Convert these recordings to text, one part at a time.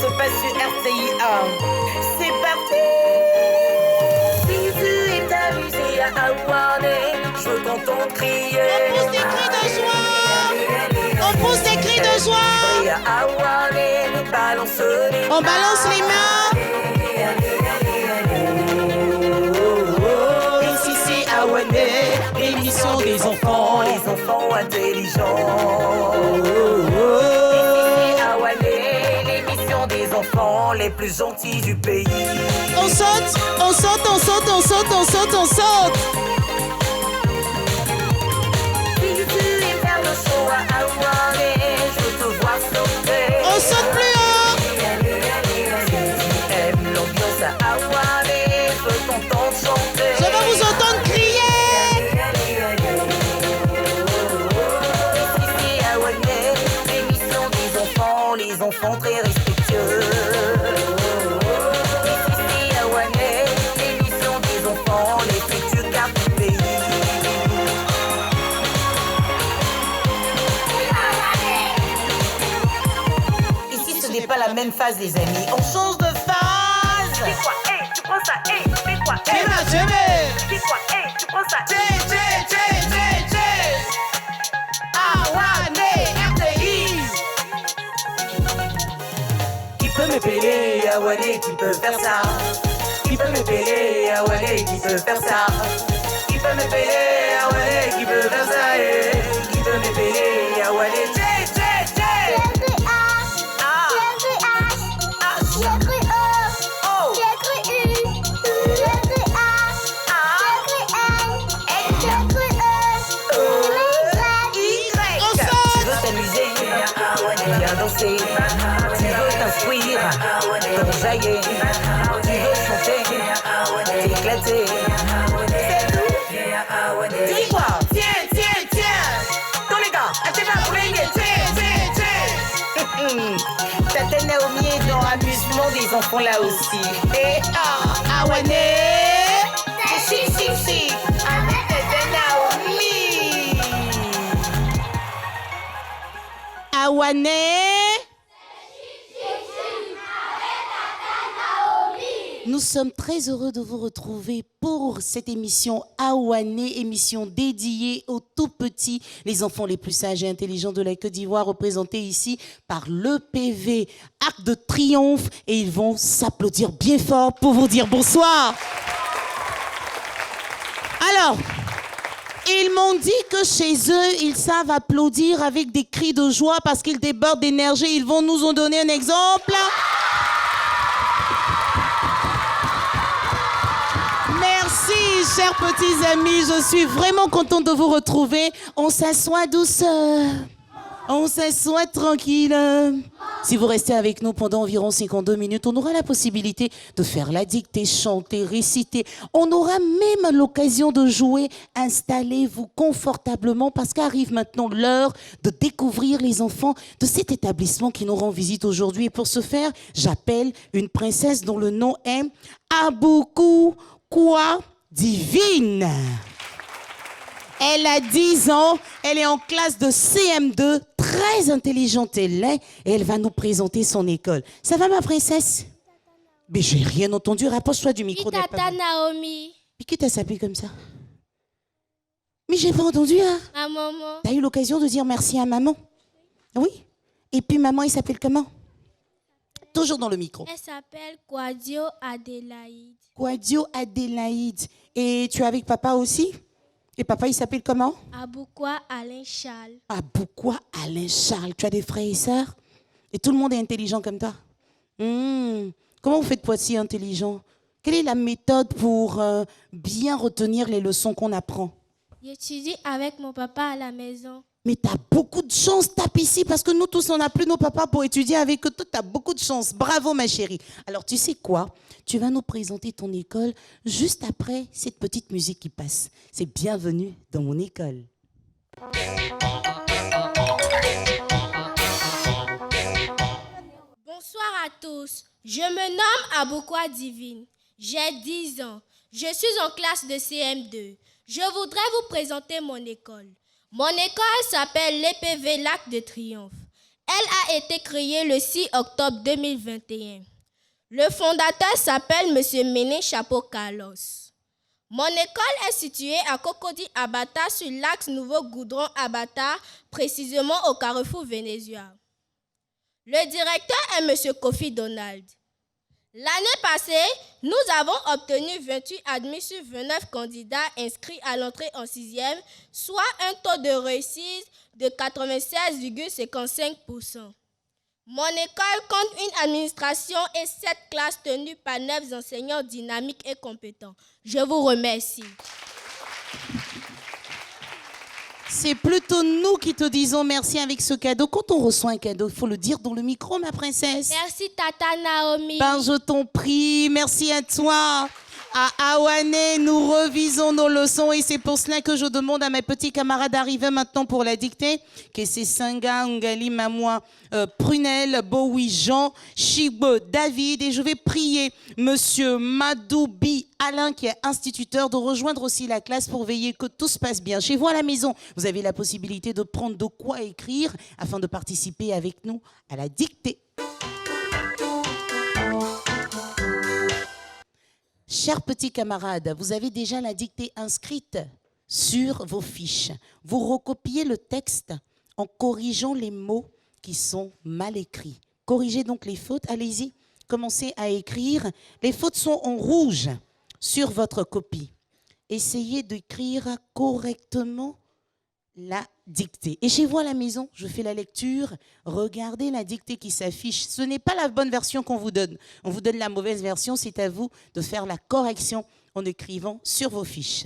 se passe sur RCI1. C'est parti. Si tu es amusé à Aouané, je veux t'entendre crier. On pousse des cris de joie. On balance les mains. Ici c'est Aouané, l'émission des enfants, les enfants intelligents. Ici c'est Aouané, l'émission des enfants les plus gentils du pays. On saute, on saute, on saute, on saute, on saute, on saute. Si tu es faire le show à Aouané, je veux te voir sauter. On saute plus haut. Si tu aimes l'ambiance à Aouané, je veux t'entendre chanter. Je veux vous entendre crier. Ici c'est Aouané, l'émission des enfants, les enfants très respectueux. Ici c'est Aouané, l'émission des enfants, les futurs gardes du pays. Ici ce n'est pas la même phase les amis, on change de phase. Tu fais quoi, hey, tu prends ça, hey, tu fais quoi, hey, tu fais quoi, hey, tu prends ça, Aouané, RTI. Qui peut me payer, Aouané, qui peut faire ça? Qui peut me payer, Aouané, qui peut faire ça? Qui peut me payer, Aouané, qui peut faire ça? Qui peut me payer, Aouané? Viens danser, tu veux t'instruire, t'enjailler, tu veux chanter, t'éclater. C'est tout. Dis quoi? Tiens. Tous les gars, t'es pas pour les tiens. Tata Naomi est dans l'amusement des enfants là aussi. Et Aouané, si. Avec Tata Naomi. Aouané. Nous sommes très heureux de vous retrouver pour cette émission Aouané, émission dédiée aux tout petits, les enfants les plus sages et intelligents de la Côte d'Ivoire, représentés ici par l'EPV Arc de Triomphe. Et ils vont s'applaudir bien fort pour vous dire bonsoir. Alors, ils m'ont dit que chez eux, ils savent applaudir avec des cris de joie parce qu'ils débordent d'énergie. Ils vont nous en donner un exemple. Merci, chers petits amis. Je suis vraiment contente de vous retrouver. On s'assoit douceur. On s'assoit tranquille. Si vous restez avec nous pendant environ 52 minutes, on aura la possibilité de faire la dictée, chanter, réciter. On aura même l'occasion de jouer. Installez-vous confortablement parce qu'arrive maintenant l'heure de découvrir les enfants de cet établissement qui nous rend visite aujourd'hui. Et pour ce faire, j'appelle une princesse dont le nom est Aboukou Quoi Divine. Elle a 10 ans, elle est en classe de CM2, très intelligente elle est, et elle va nous présenter son école. Ça va ma princesse? Mais j'ai rien entendu, rapproche-toi du micro. Tata Naomi. Mais qui t'a sapé comme ça? Mais j'ai pas entendu, hein? À maman. T'as eu l'occasion de dire merci à maman? Oui? Et puis maman, il s'appelle comment? Toujours dans le micro. Elle s'appelle Quadio Adélaïde. Quadio Adélaïde. Et tu es avec papa aussi? Et papa, il s'appelle comment? Aboukwa Alain Charles. Aboukwa Alain Charles. Tu as des frères et sœurs? Et tout le monde est intelligent comme toi? Comment vous faites pour être si intelligent? Quelle est la méthode pour bien retenir les leçons qu'on apprend? J'étudie avec mon papa à la maison. Mais tu as beaucoup de chance, tape ici, parce que nous tous, on n'a plus nos papas pour étudier avec eux. Toi, tu as beaucoup de chance. Bravo, ma chérie. Alors, tu sais quoi? Tu vas nous présenter ton école juste après cette petite musique qui passe. C'est bienvenue dans mon école. Bonsoir à tous. Je me nomme Aboukwa Divine. J'ai 10 ans. Je suis en classe de CM2. Je voudrais vous présenter mon école. Mon école s'appelle l'EPV Lac de Triomphe. Elle a été créée le 6 octobre 2021. Le fondateur s'appelle M. Méné Chapeau Carlos. Mon école est située à Cocody Abata sur l'axe Nouveau Goudron Abata, précisément au carrefour Vénézuela. Le directeur est M. Kofi Donald. L'année passée, nous avons obtenu 28 admis sur 29 candidats inscrits à l'entrée en 6e, soit un taux de réussite de 96,55%. Mon école compte une administration et 7 classes tenues par 9 enseignants dynamiques et compétents. Je vous remercie. C'est plutôt nous qui te disons merci avec ce cadeau. Quand on reçoit un cadeau, il faut le dire dans le micro, ma princesse. Merci, Tata Naomi. Ben, je t'en prie, merci à toi. À Awane, nous revisons nos leçons et c'est pour cela que je demande à mes petits camarades d'arriver maintenant pour la dictée. Que c'est Singa, Ngali, Mamoua, Prunel, Bowie, Jean, Chibo, David. Et je vais prier Monsieur Madoubi Alain, qui est instituteur, de rejoindre aussi la classe pour veiller que tout se passe bien. Chez vous à la maison, vous avez la possibilité de prendre de quoi écrire afin de participer avec nous à la dictée. Chers petits camarades, vous avez déjà la dictée inscrite sur vos fiches. Vous recopiez le texte en corrigeant les mots qui sont mal écrits. Corrigez donc les fautes. Allez-y, commencez à écrire. Les fautes sont en rouge sur votre copie. Essayez d'écrire correctement la dictée. Et chez vous à la maison, je fais la lecture. Regardez la dictée qui s'affiche. Ce n'est pas la bonne version qu'on vous donne. On vous donne la mauvaise version. C'est à vous de faire la correction en écrivant sur vos fiches.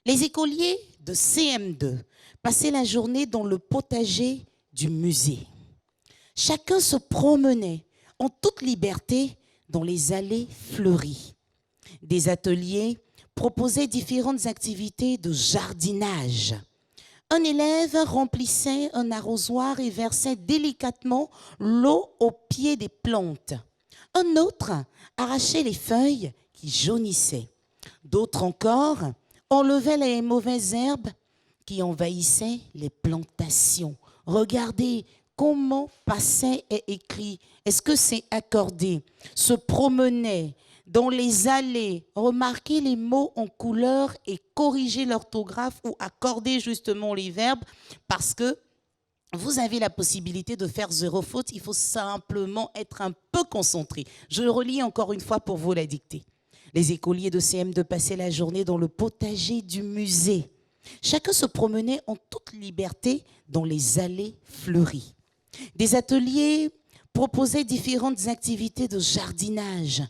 Les écoliers de CM2 passaient la journée dans le potager du musée. Chacun se promenait en toute liberté dans les allées fleuries. Des ateliers proposaient différentes activités de jardinage. Un élève remplissait un arrosoir et versait délicatement l'eau au pied des plantes. Un autre arrachait les feuilles qui jaunissaient. D'autres encore enlevaient les mauvaises herbes qui envahissaient les plantations. Regardez comment passait et écrit. Est-ce que c'est accordé? Se promenait dans les allées, remarquez les mots en couleur et corrigez l'orthographe ou accordez justement les verbes parce que vous avez la possibilité de faire 0 faute. Il faut simplement être un peu concentré. Je relis encore une fois pour vous la dictée. Les écoliers de CM2 passaient la journée dans le potager du musée. Chacun se promenait en toute liberté dans les allées fleuries. Des ateliers proposaient différentes activités de jardinage.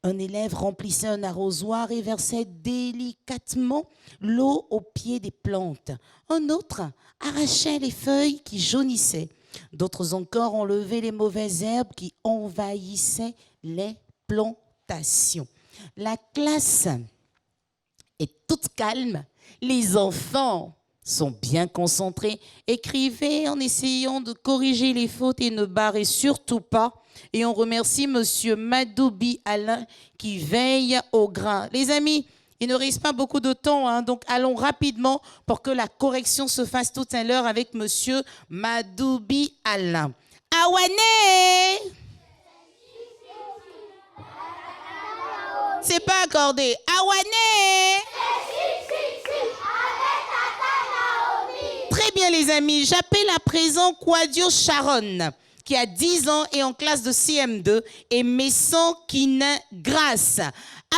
Un élève remplissait un arrosoir et versait délicatement l'eau au pied des plantes. Un autre arrachait les feuilles qui jaunissaient. D'autres encore enlevaient les mauvaises herbes qui envahissaient les plantations. La classe est toute calme. Les enfants sont bien concentrés. Écrivez en essayant de corriger les fautes et ne barrez surtout pas. Et on remercie Monsieur Madoubi Alain qui veille au grain. Les amis, il ne reste pas beaucoup de temps, hein, donc allons rapidement pour que la correction se fasse tout à l'heure avec Monsieur Madoubi Alain. Awane! C'est pas accordé. Awane! Très bien les amis, j'appelle à présent Quadio Sharon, qui a 10 ans et en classe de CM2, et Messan Kinin Grasse.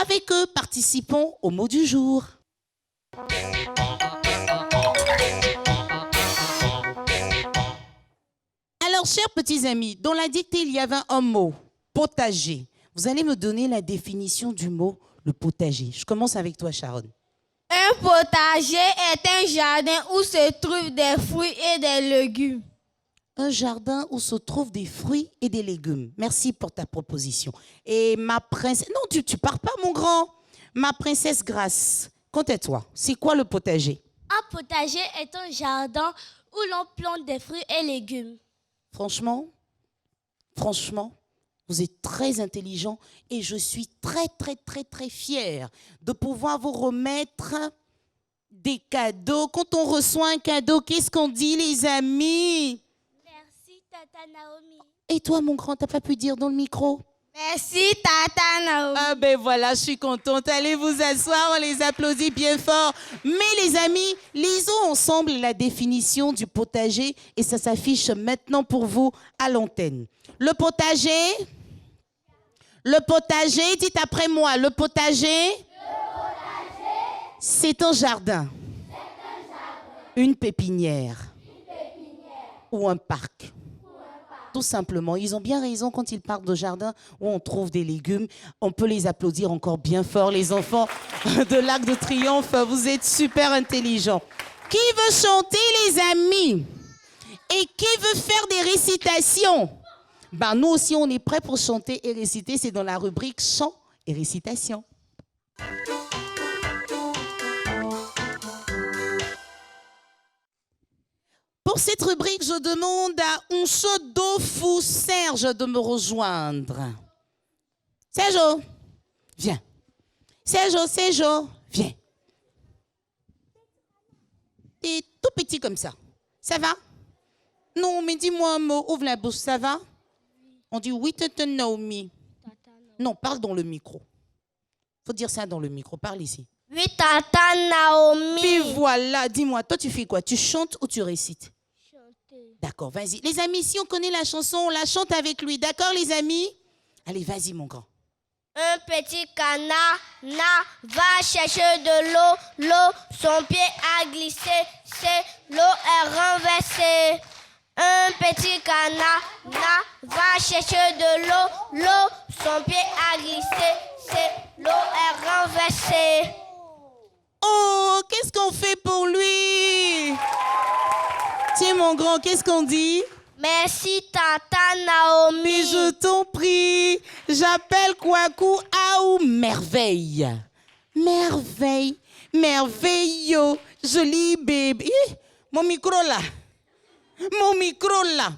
Avec eux, participons au mot du jour. Alors, chers petits amis, dans la dictée, il y avait un mot, potager. Vous allez me donner la définition du mot, le potager. Je commence avec toi, Sharon. Un potager est un jardin où se trouvent des fruits et des légumes. Un jardin où se trouvent des fruits et des légumes. Merci pour ta proposition. Et ma princesse... Non, tu pars pas, mon grand. Ma princesse Grace, compte-toi. C'est quoi le potager? Un potager est un jardin où l'on plante des fruits et légumes. Franchement, vous êtes très intelligent et je suis très fière de pouvoir vous remettre des cadeaux. Quand on reçoit un cadeau, qu'est-ce qu'on dit, les amis? Merci, Tata Naomi. Et toi, mon grand, t'as pas pu dire dans le micro? Merci, Tata Naomi. Ah ben voilà, je suis contente. Allez vous asseoir, on les applaudit bien fort. Mais les amis, lisons ensemble la définition du potager et ça s'affiche maintenant pour vous à l'antenne. Le potager, dites après moi, le potager, c'est un jardin, une pépinière ou un parc. Tout simplement, ils ont bien raison quand ils parlent de jardin où on trouve des légumes. On peut les applaudir encore bien fort, les enfants de l'Arc de Triomphe. Vous êtes super intelligents. Qui veut chanter, les amis? Et qui veut faire des récitations? Ben, nous aussi, on est prêts pour chanter et réciter. C'est dans la rubrique chant et récitation. Pour cette rubrique, je demande à Oncho Fou Serge de me rejoindre. Serge, viens. Serge, viens. T'es tout petit comme ça. Ça va? Non, mais dis-moi un mot. Ouvre la bouche, ça va? On dit oui, Tata Naomi. Non, parle dans le micro. Faut dire ça dans le micro. Parle ici. Oui, Tata Naomi. Puis voilà, dis-moi, toi tu fais quoi? Tu chantes ou tu récites? Chanter. D'accord, vas-y. Les amis, si on connaît la chanson, on la chante avec lui. D'accord, les amis? Allez, vas-y, mon grand. Un petit canard va chercher de l'eau. L'eau, son pied a glissé. L'eau est renversée. Un petit canard va chercher de l'eau. L'eau, son pied a glissé. L'eau est renversée. Oh, qu'est-ce qu'on fait pour lui? Tiens, mon grand, qu'est-ce qu'on dit? Merci, Tata Naomi. Mais je t'en prie, j'appelle Kwaku Aou merveille. Merveille, merveilleux, joli bébé. Ih, mon micro là.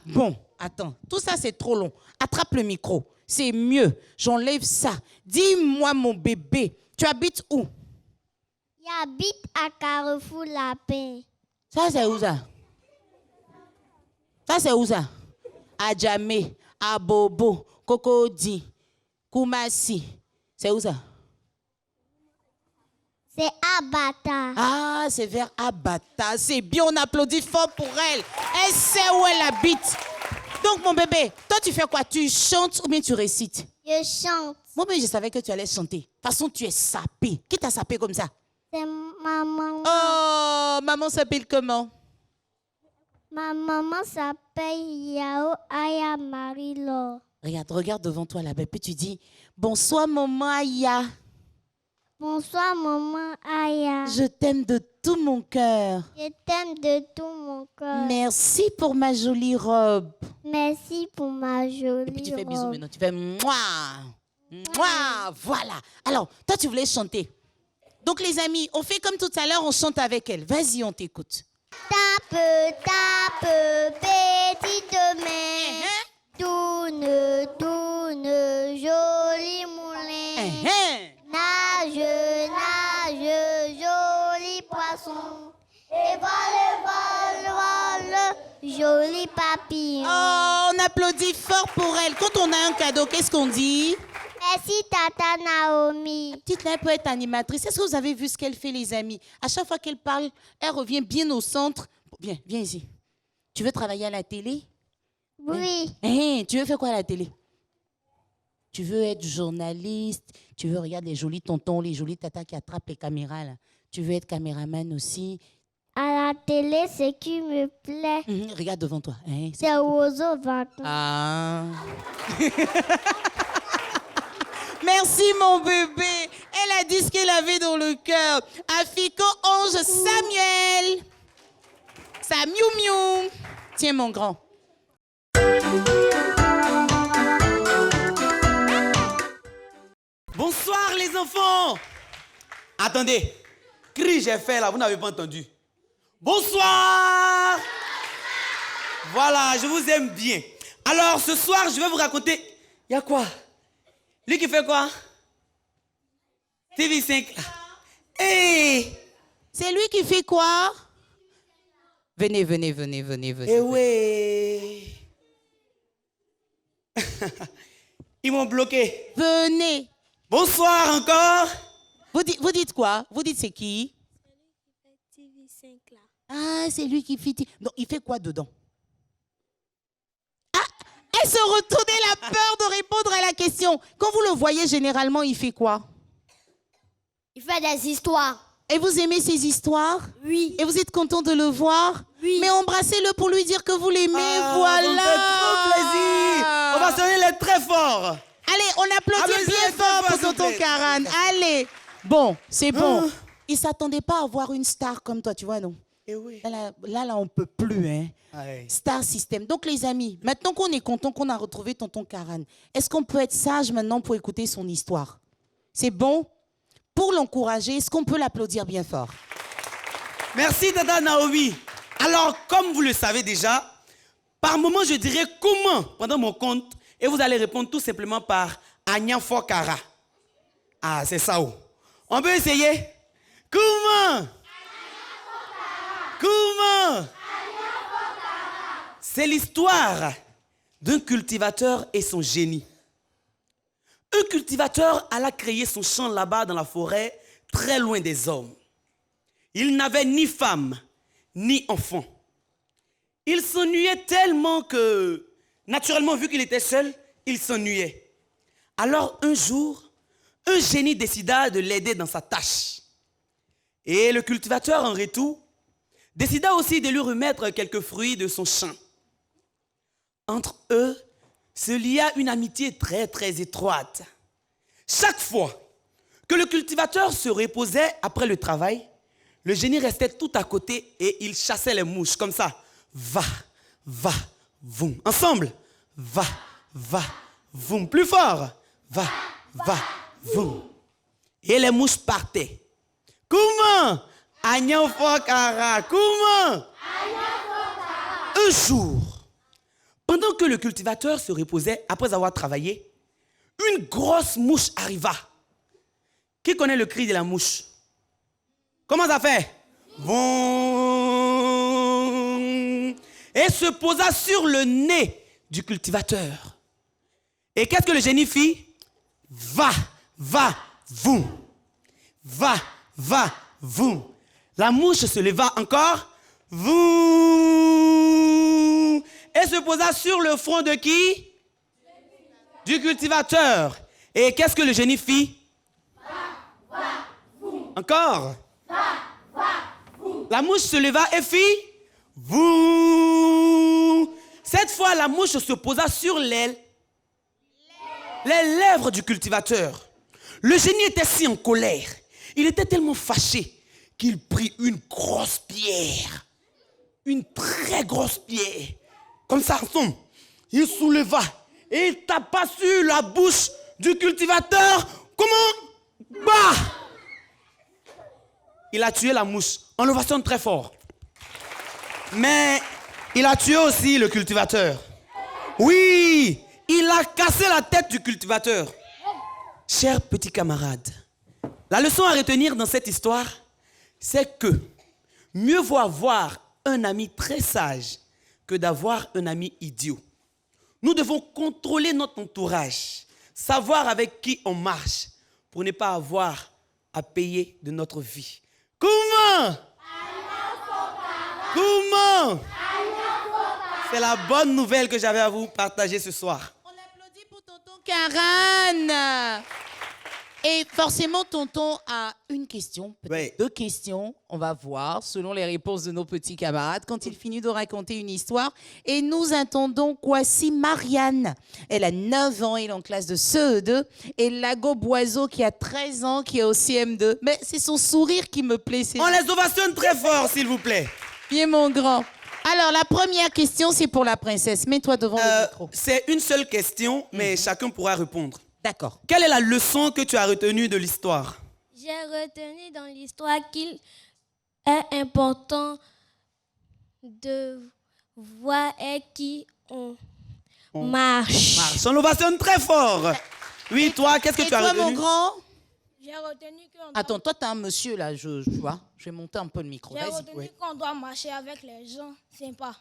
Bon, attends, tout ça c'est trop long. Attrape le micro, c'est mieux. J'enlève ça. Dis-moi, mon bébé, tu habites où? J'habite à Carrefour Lapin. Ça c'est où ça? Ça c'est où ça? À Djamé, à Bobo, Cocody, Koumassi. C'est où ça? C'est à Bata. Ah, c'est vers Abata. C'est bien, on applaudit fort pour elle. Elle sait où elle habite. Donc, mon bébé, toi, tu fais quoi? Tu chantes ou bien tu récites? Je chante. Moi, mais je savais que tu allais chanter. De toute façon, tu es sapé. Qui t'a sapé comme ça? C'est maman. Oh, maman s'appelle comment? Ma maman s'appelle Yao Aya Marie-Laure. Regarde devant toi là-bas. Puis tu dis, bonsoir, maman Aya. Bonsoir, maman Aya. Je t'aime de tout mon cœur. Je t'aime de tout mon cœur. Merci pour ma jolie robe. Merci pour ma jolie Et puis tu fais bisous robe. maintenant. Tu fais mouah. Mouah. Voilà. Alors, toi, tu voulais chanter. Donc, les amis, on fait comme tout à l'heure, on chante avec elle. Vas-y, on t'écoute. Tape, petite main. Tourne, joli moulin. Nage, joli poisson. Et vole, joli papillon. Oh, on applaudit fort pour elle. Quand on a un cadeau, qu'est-ce qu'on dit? Merci, Tata Naomi. Petite là, elle peut être animatrice. Est-ce que vous avez vu ce qu'elle fait, les amis? À chaque fois qu'elle parle, elle revient bien au centre. Viens ici. Tu veux travailler à la télé? Oui. Tu veux faire quoi à la télé? Tu veux être journaliste? Tu veux regarder les jolis tontons, les jolis tatas qui attrapent les caméras là? Tu veux être caméraman aussi? À la télé, ce qui me plaît, Regarde devant toi. c'est oiseau vacances. Ah. Merci mon bébé. Elle a dit ce qu'elle avait dans le cœur. Afiko Ange Samuel. Ça miou miou. Tiens mon grand. Bonsoir les enfants. Attendez, cri j'ai fait là, vous n'avez pas entendu. Bonsoir. Voilà, je vous aime bien. Alors ce soir, je vais vous raconter. Il y a quoi? Lui qui fait quoi? TV5. Hey! C'est lui qui fait quoi? Venez. Eh ouais. Ils m'ont bloqué. Venez. Bonsoir encore. Vous dites quoi? Vous dites c'est qui? TV5 là. Ah, c'est lui qui fait... Non, il fait quoi dedans? Ah, elle se retournait la peur de répondre à la question. Quand vous le voyez, généralement, il fait quoi? Il fait des histoires. Et vous aimez ces histoires? Oui. Et vous êtes content de le voir? Oui. Mais embrassez-le pour lui dire que vous l'aimez, voilà. Ça me fait trop plaisir. On va sonner les très fort. Allez, on applaudit Applaudissez bien les très fort fort, pour s'il vous tonton plaît. Karan. Allez. Bon, c'est bon. Ah. Il ne s'attendait pas à voir une star comme toi, tu vois, non? Eh oui. Là, on ne peut plus, hein. Ouais. Star System. Donc, les amis, maintenant qu'on est content qu'on a retrouvé tonton Karan, est-ce qu'on peut être sage maintenant pour écouter son histoire? C'est bon? Pour l'encourager, est-ce qu'on peut l'applaudir bien fort? Merci, Tata Naomi. Alors, comme vous le savez déjà, par moment, je dirais comment pendant mon compte, et vous allez répondre tout simplement par Agnan Fokara. Ah, c'est ça. Oh. On peut essayer? Comment? Comment? C'est l'histoire d'un cultivateur et son génie. Un cultivateur alla créer son champ là-bas dans la forêt, très loin des hommes. Il n'avait ni femme, ni enfant. Il s'ennuyait tellement que, naturellement, vu qu'il était seul, il s'ennuyait. Alors, un jour, un génie décida de l'aider dans sa tâche. Et le cultivateur, en retour, décida aussi de lui remettre quelques fruits de son champ. Entre eux se lia une amitié très, très étroite. Chaque fois que le cultivateur se reposait après le travail, le génie restait tout à côté et il chassait les mouches comme ça. Va, va, voum. Ensemble. Va, va, voum. Plus fort. Va, va, voum. Et les mouches partaient. Comment? Agnan Fokara. Comment? Un jour, pendant que le cultivateur se reposait après avoir travaillé, une grosse mouche arriva. Qui connaît le cri de la mouche? Comment ça fait? Vroom. Et se posa sur le nez du cultivateur. Et qu'est-ce que le génie fit? Va, va, voum. Va, va, voum. La mouche se leva encore. Voum. Et se posa sur le front de qui? Du cultivateur. Et qu'est-ce que le génie fit? Va, va, voum. Encore. La mouche se leva et fit vous. Cette fois, la mouche se posa sur les lèvres du cultivateur. Le génie était si en colère. Il était tellement fâché qu'il prit une grosse pierre. Une très grosse pierre. Comme ça, ensemble. Il souleva et il tapa sur la bouche du cultivateur. Comment? Bah! Il a tué la mouche. On le sonne très fort. Mais il a tué aussi le cultivateur. Oui, il a cassé la tête du cultivateur. Chers petits camarades, la leçon à retenir dans cette histoire, c'est que mieux vaut avoir un ami très sage que d'avoir un ami idiot. Nous devons contrôler notre entourage, savoir avec qui on marche pour ne pas avoir à payer de notre vie. Comment? Comment? C'est la bonne nouvelle que j'avais à vous partager ce soir. On applaudit pour tonton Karan. Et forcément, tonton a une question, peut-être Oui. deux questions. On va voir, selon les réponses de nos petits camarades, quand il finit de raconter une histoire. Et nous attendons Kwasi Marianne. Elle a 9 ans, elle est en classe de CE2. Et Lago Boiseau, qui a 13 ans, qui est au CM2. Mais c'est son sourire qui me plaît. On les ovationne très fort, s'il vous plaît. Bien, mon grand. Alors, la première question, c'est pour la princesse. Mets-toi devant le micro. C'est une seule question, mais chacun pourra répondre. D'accord. Quelle est la leçon que tu as retenue de l'histoire? J'ai retenu dans l'histoire qu'il est important de voir avec qui on marche. On l'ovationne très fort. Oui, toi, qu'est-ce que Et tu as toi, retenu? mon grand? J'ai retenu qu'on Attends, toi, t'as un monsieur là, je vois. Je vais monter un peu le micro. J'ai Vas-y. retenu qu'on doit marcher avec les gens sympas.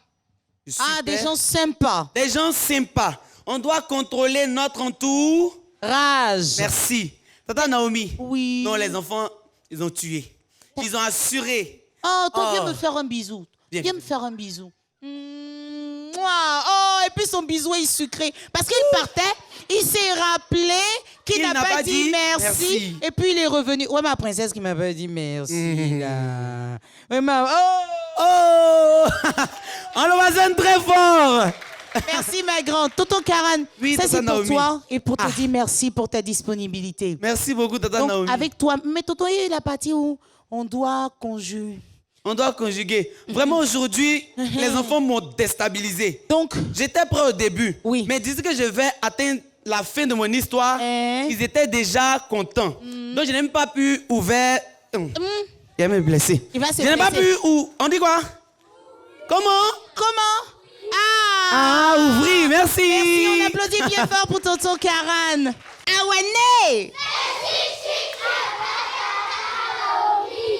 Ah, des gens sympas. Des gens sympas. On doit contrôler notre entourage. Merci. Tata Naomi. Oui. Non, les enfants, ils ont tué. Ils ont assuré. Oh, toi, viens Oh. me faire un bisou. Viens. Viens me faire un bisou. Mouah. Oh, et puis son bisou est sucré. Parce qu'il partait, il s'est rappelé qu'il n'a pas dit merci. Et puis il est revenu. Ouais, ma princesse qui m'a pas dit merci. Là. Ouais, Oh on l'embrasse très fort. Merci, ma grande. Tonton Karan, Oui, ça Tata c'est pour Naomi. toi et pour te dire merci pour ta disponibilité. Merci beaucoup, Tata Donc, Naomi. avec toi, mais tonton, il est la partie où on doit conjuguer. On doit conjuguer. Vraiment, aujourd'hui, les enfants m'ont déstabilisé. Donc, J'étais prêt au début. Oui. Mais d'ici que je vais atteindre la fin de mon histoire, ils étaient déjà contents. Donc, je n'ai même pas pu ouvrir. Il va me blesser. Il va se Je n'ai pas blesser. pu. On dit quoi? Comment? Ah, ouvrir, merci. Merci, on applaudit bien fort pour tonton Karan. Awane!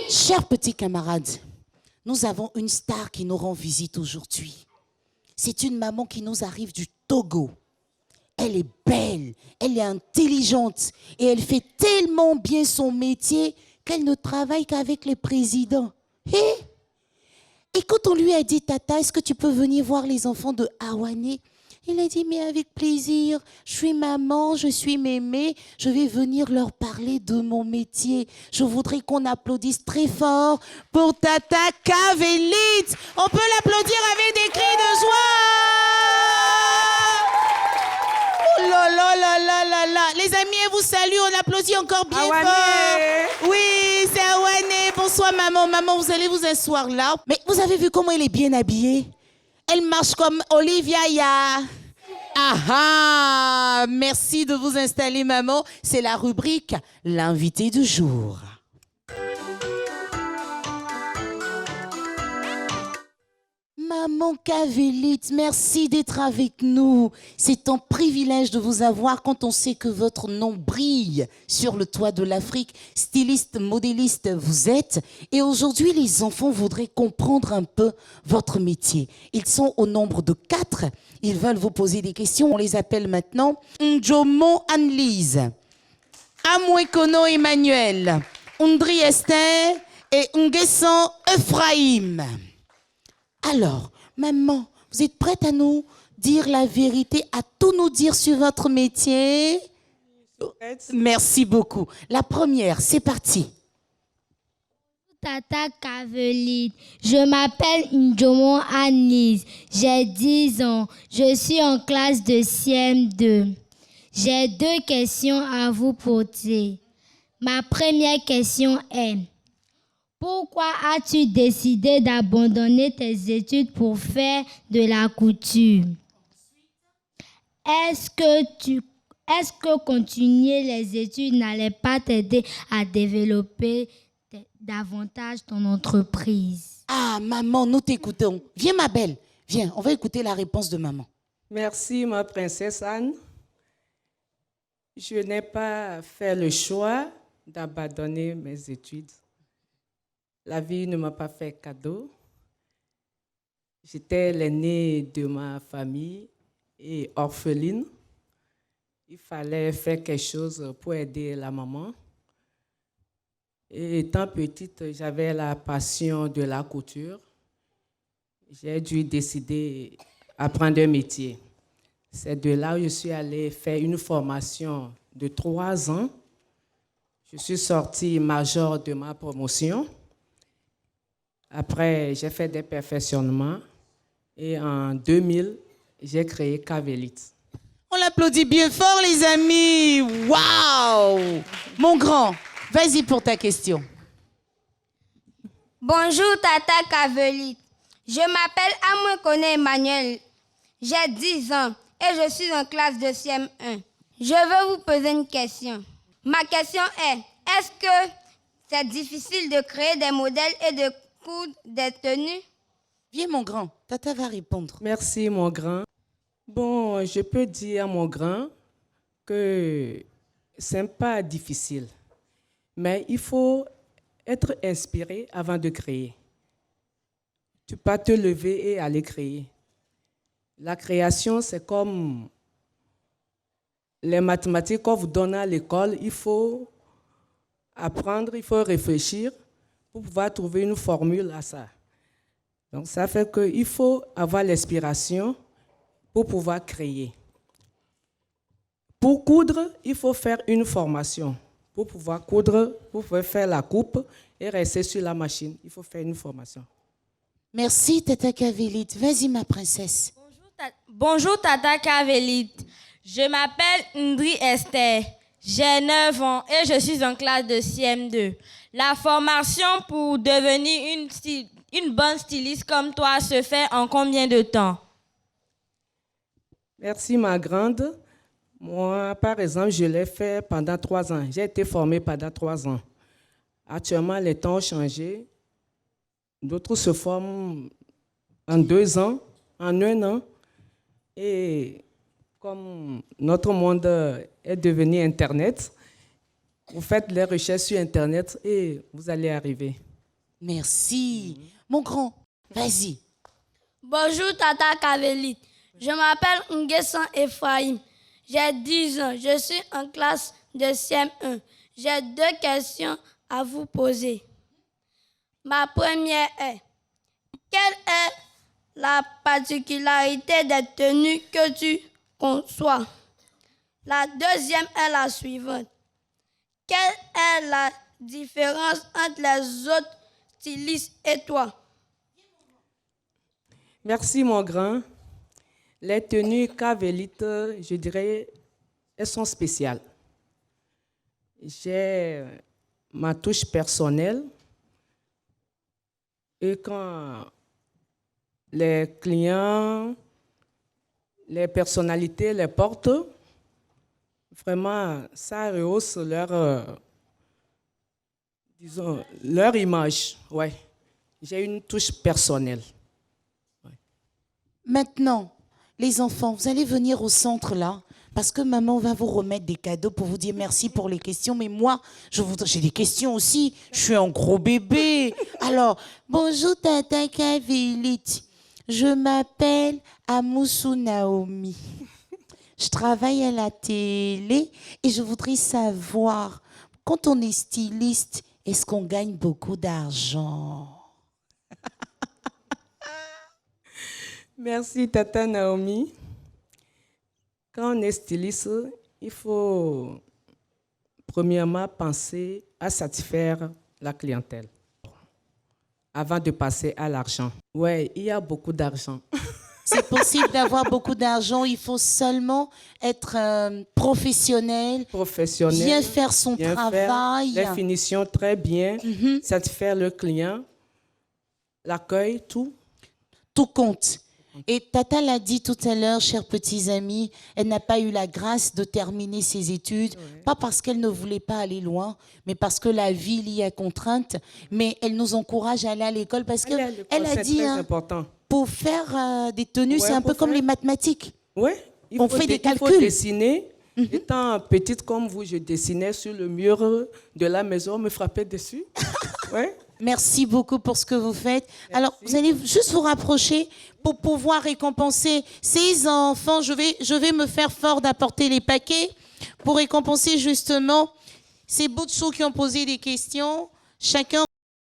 Chers petits camarades, nous avons une star qui nous rend visite aujourd'hui. C'est une maman qui nous arrive du Togo. Elle est belle, elle est intelligente et elle fait tellement bien son métier qu'elle ne travaille qu'avec les présidents. Et quand on lui a dit, Tata, est-ce que tu peux venir voir les enfants de Awane? Il a dit, mais avec plaisir, je suis maman, je suis mémé, je vais venir leur parler de mon métier. Je voudrais qu'on applaudisse très fort pour Tata Kavelit. On peut l'applaudir avec des cris de joie. Oh là là là là là là. Les amis, elle vous salue, on applaudit encore bien fort. Oui, c'est Awane. Bonsoir maman. Maman, vous allez vous asseoir là. Mais vous avez vu comment elle est bien habillée? Elle marche comme Olivia Ya. Ah ah! Merci de vous installer, maman. C'est la rubrique l'invité du jour. Maman Kavelit, merci d'être avec nous. C'est un privilège de vous avoir quand on sait que votre nom brille sur le toit de l'Afrique. Styliste, modéliste, vous êtes. Et aujourd'hui, les enfants voudraient comprendre un peu votre métier. Ils sont au nombre de 4. Ils veulent vous poser des questions. On les appelle maintenant Njomo Annelise, Amwekono Emmanuel, Undri Esther et Nguessan Ephraim. Alors, maman, vous êtes prête à nous dire la vérité, à tout nous dire sur votre métier? Merci beaucoup. La première, c'est parti. Tata Kavelit, je m'appelle Njomo Annelise, j'ai 10 ans, je suis en classe de CM2. J'ai 2 questions à vous poser. Ma première question est: pourquoi as-tu décidé d'abandonner tes études pour faire de la couture? Est-ce que continuer les études n'allait pas t'aider à développer davantage ton entreprise? Ah, maman, nous t'écoutons. Viens, ma belle. Viens, on va écouter la réponse de maman. Merci, ma princesse Anne. Je n'ai pas fait le choix d'abandonner mes études. La vie ne m'a pas fait cadeau. J'étais l'aînée de ma famille et orpheline. Il fallait faire quelque chose pour aider la maman. Et étant petite, j'avais la passion de la couture. J'ai dû décider d'apprendre un métier. C'est de là où je suis allée faire une formation de 3 ans. Je suis sortie major de ma promotion. Après, j'ai fait des perfectionnements et en 2000, j'ai créé Kavelit. On l'applaudit bien fort, les amis. Waouh! Mon grand, vas-y pour ta question. Bonjour Tata Kavelit. Je m'appelle Amwekono Emmanuel. J'ai 10 ans et je suis en classe de CM1. Je veux vous poser une question. Ma question est-ce que c'est difficile de créer des modèles et de coudre des tenues? Viens, mon grand. Tata va répondre. Merci, mon grand. Bon, je peux dire à mon grand que ce n'est pas difficile, mais il faut être inspiré avant de créer. Tu peux pas te lever et aller créer. La création, c'est comme les mathématiques qu'on vous donne à l'école. Il faut apprendre, il faut réfléchir pour pouvoir trouver une formule à ça. Donc, ça fait qu'il faut avoir l'inspiration pour pouvoir créer. Pour coudre, il faut faire une formation. Pour pouvoir coudre, pour pouvoir faire la coupe et rester sur la machine, il faut faire une formation. Merci, Tata Kavelite. Vas-y, ma princesse. Bonjour Tata Kavelite. Je m'appelle Ndri Esther. J'ai 9 ans et je suis en classe de CM2. La formation pour devenir une bonne styliste comme toi se fait en combien de temps? Merci, ma grande. Moi, par exemple, je l'ai fait pendant 3 ans. J'ai été formée pendant 3 ans. Actuellement, les temps ont changé. D'autres se forment en 2 ans, en 1 an. Et comme notre monde est devenu Internet, vous faites les recherches sur Internet et vous allez arriver. Merci. Mon grand, vas-y. Bonjour Tata Kavelite. Je m'appelle Nguessan Ephraim. J'ai 10 ans. Je suis en classe de CM1. J'ai 2 questions à vous poser. Ma première est, quelle est la particularité des tenues que tu conçois? La deuxième est la suivante. Quelle est la différence entre les autres stylistes et toi? Merci, mon grand. Les tenues Kavelite, je dirais, elles sont spéciales. J'ai ma touche personnelle. Et quand les clients, les personnalités les portent, vraiment, ça rehausse leur image. Ouais. J'ai une touche personnelle. Ouais. Maintenant, les enfants, vous allez venir au centre là, parce que maman va vous remettre des cadeaux pour vous dire merci pour les questions. Mais moi, j'ai des questions aussi. Je suis un gros bébé. Alors, bonjour Tata Kavelite. Je m'appelle Amoussou Naomi. Je travaille à la télé et je voudrais savoir, quand on est styliste, est-ce qu'on gagne beaucoup d'argent? Merci, Tata Naomi. Quand on est styliste, il faut premièrement penser à satisfaire la clientèle avant de passer à l'argent. Oui, il y a beaucoup d'argent. C'est possible d'avoir beaucoup d'argent, il faut seulement être professionnel, bien faire son travail. Les finitions très bien, satisfaire le client, l'accueil, tout. Tout compte. Et Tata l'a dit tout à l'heure, chers petits amis, elle n'a pas eu la grâce de terminer ses études, pas parce qu'elle ne voulait pas aller loin, mais parce que la vie l'y a contrainte. Mais elle nous encourage à aller à l'école parce qu'elle a dit, important. Pour faire des tenues, c'est un peu comme les mathématiques. Oui, on fait des calculs. Il faut dessiner. Étant petite comme vous, je dessinais sur le mur de la maison, me frappais dessus. Ouais. Merci beaucoup pour ce que vous faites. Merci. Alors, vous allez juste vous rapprocher pour pouvoir récompenser ces enfants. Je vais me faire fort d'apporter les paquets pour récompenser justement ces bouts de choux qui ont posé des questions. Chacun